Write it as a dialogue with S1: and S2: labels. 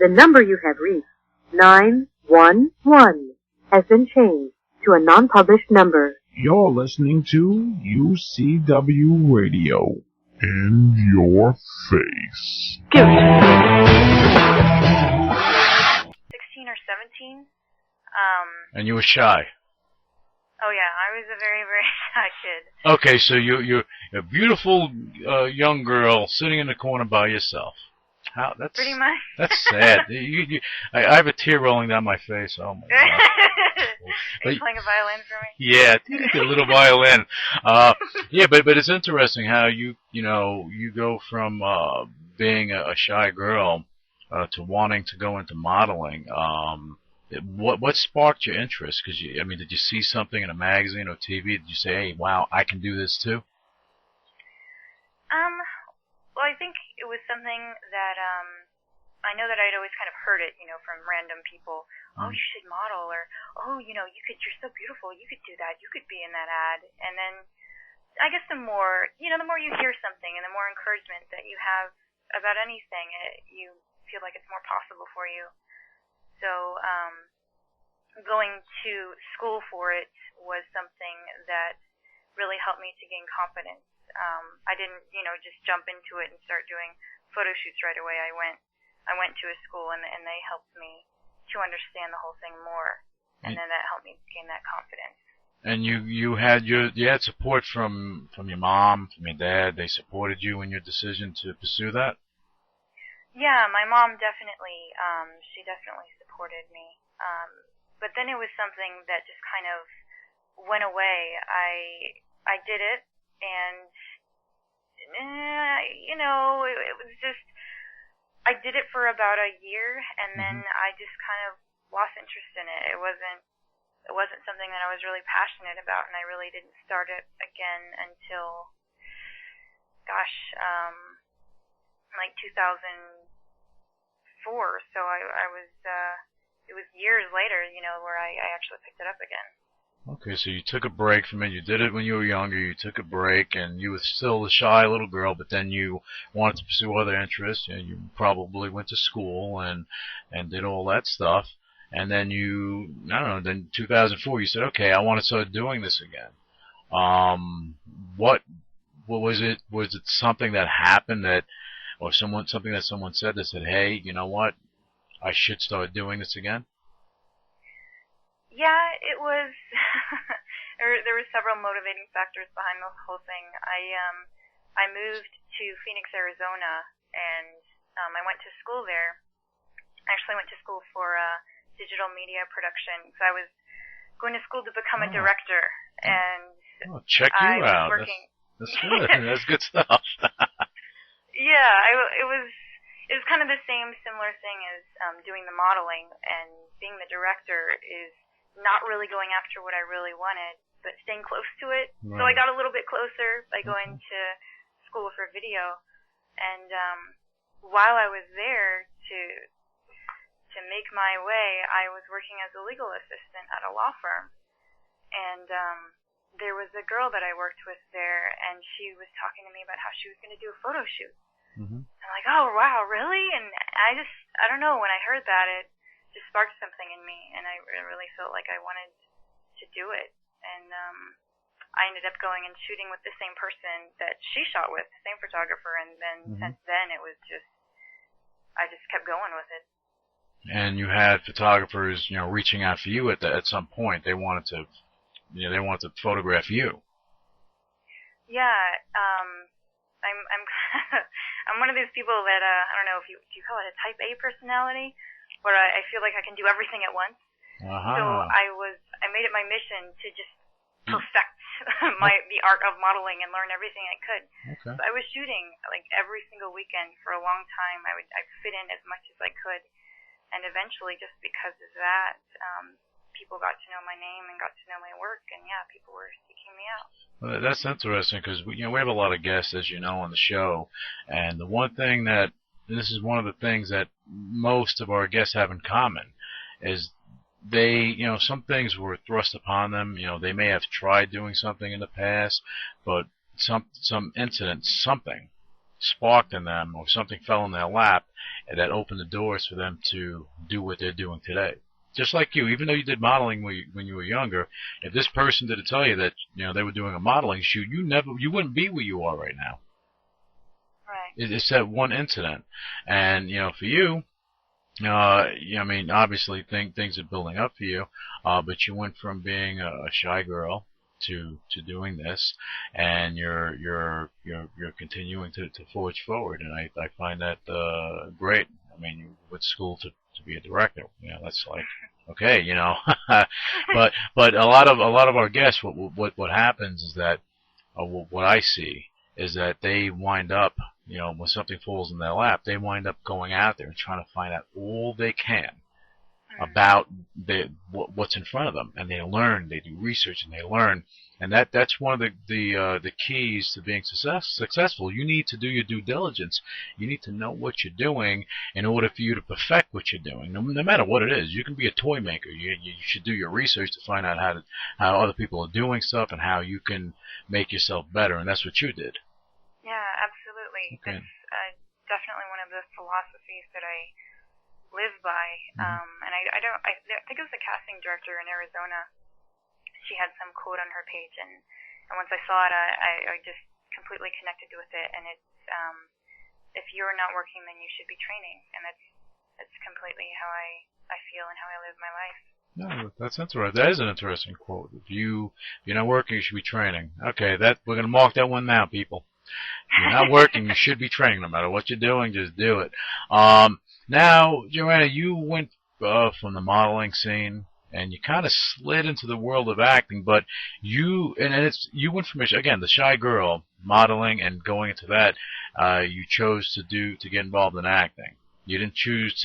S1: The number you have reached, 911, has been changed to a non-published number.
S2: You're listening to UCW Radio. In your face.
S3: 16 or 17.
S4: And you were shy.
S3: Oh yeah, I was a very, very shy kid.
S4: Okay, so you're a beautiful young girl sitting in the corner by yourself. How? That's
S3: pretty much. That's
S4: sad. I have a tear rolling down my face. Oh my God.
S3: Are you playing a violin for me?
S4: Yeah, a little violin. Yeah, but it's interesting how you go from being a shy girl to wanting to go into modeling. What sparked your interest? Because did you see something in a magazine or TV? Did you say, "Hey, wow, I can do this too"?
S3: Well, I think it was something that I know that I'd always kind of heard it, from random people. Oh, you should model, or oh, you're so beautiful, you could do that, you could be in that ad. And then I guess the more you hear something, and the more encouragement that you have about anything, you feel like it's more possible for you. So going to school for it was something that really helped me to gain confidence. I didn't, just jump into it and start doing photo shoots right away. I went to a school, and they helped me to understand the whole thing more, and then that helped me gain that confidence.
S4: And you had support from your mom, from your dad. They supported you in your decision to pursue that?
S3: Yeah, my mom definitely, she definitely supported me. But then it was something that just kind of went away. I did it, and it was just, I did it for about a year, and then I just kind of lost interest in it. It wasn't something that I was really passionate about, and I really didn't start it again until, like 2004. So I was, it was years later, where I actually picked it up again.
S4: Okay, so you took a break from it. You did it when you were younger. You took a break, and you were still a shy little girl, but then you wanted to pursue other interests. You probably went to school and did all that stuff. And then then 2004, you said, okay, I want to start doing this again. What was it? Was it something that happened or something that someone said that said, hey, you know what? I should start doing this again?
S3: Yeah, it was. There were several motivating factors behind the whole thing. I moved to Phoenix, Arizona, and I went to school there. I actually went to school for digital media production. So I was going to school to become a director, and
S4: check you out. That's good. That's good stuff.
S3: Yeah, it was kind of the similar thing as doing the modeling, and being the director is not really going after what I really wanted, but staying close to it. Right. So I got a little bit closer by going to school for video, and while I was there to make my way, I was working as a legal assistant at a law firm, and there was a girl that I worked with there, and she was talking to me about how she was going to do a photo shoot. I'm like, oh wow, really? And I don't know, when I heard that, it just sparked something in me, and I really felt like I wanted to do it. And I ended up going and shooting with the same person that she shot with, the same photographer, and then since then it was just, I just kept going with it.
S4: And you had photographers, reaching out for you at some point. They wanted to, photograph you.
S3: Yeah, I'm I'm one of these people that I don't know if do you call it a type A personality, where I feel like I can do everything at once. So I made it my mission to just perfect the art of modeling and learn everything I could. Okay. So I was shooting like every single weekend for a long time. I'd fit in as much as I could, and eventually, just because of that, people got to know my name and got to know my work, and yeah, people were seeking me out.
S4: Well, that's interesting, because we have a lot of guests, as you know, on the show, and the one thing and this is one of the things that most of our guests have in common, is they, some things were thrust upon them. They may have tried doing something in the past, but some incident, something sparked in them, or something fell in their lap, and that opened the doors for them to do what they're doing today. Just like you, even though you did modeling when you were younger, if this person didn't tell you that they were doing a modeling shoot, you wouldn't be where you are right now.
S3: Right.
S4: It's that one incident, and for you, I mean, obviously things are building up for you, but you went from being a shy girl to doing this, and you're continuing to forge forward, and I find that great. I mean, you went to school to be a director. That's like, okay, but a lot of our guests, what happens is that what I see is that they wind up, when something falls in their lap, they wind up going out there and trying to find out all they can about what's in front of them, and they learn, they do research, and they learn, and that's one of the keys to being successful. You need to do your due diligence. You need to know what you're doing in order for you to perfect what you're doing. No matter what it is, you can be a toy maker. You should do your research to find out how other people are doing stuff and how you can make yourself better, and that's what you did.
S3: Yeah, absolutely.
S4: Okay.
S3: It's definitely one of the philosophies that I live by. And I think it was the casting director in Arizona. She had some quote on her page, and once I saw it, I just completely connected with it. And it's if you're not working, then you should be training, and that's completely how I feel and how I live my life.
S4: No, that's interesting. That is an interesting quote. If you're not working, you should be training. Okay, we're gonna mark that one now, people. If you're not working, you should be training. No matter what you're doing, just do it. Now, Joanna, you went from the modeling scene, and you kind of slid into the world of acting, but you went from, again, the shy girl, modeling, and going into that, you chose to get involved in acting. You didn't choose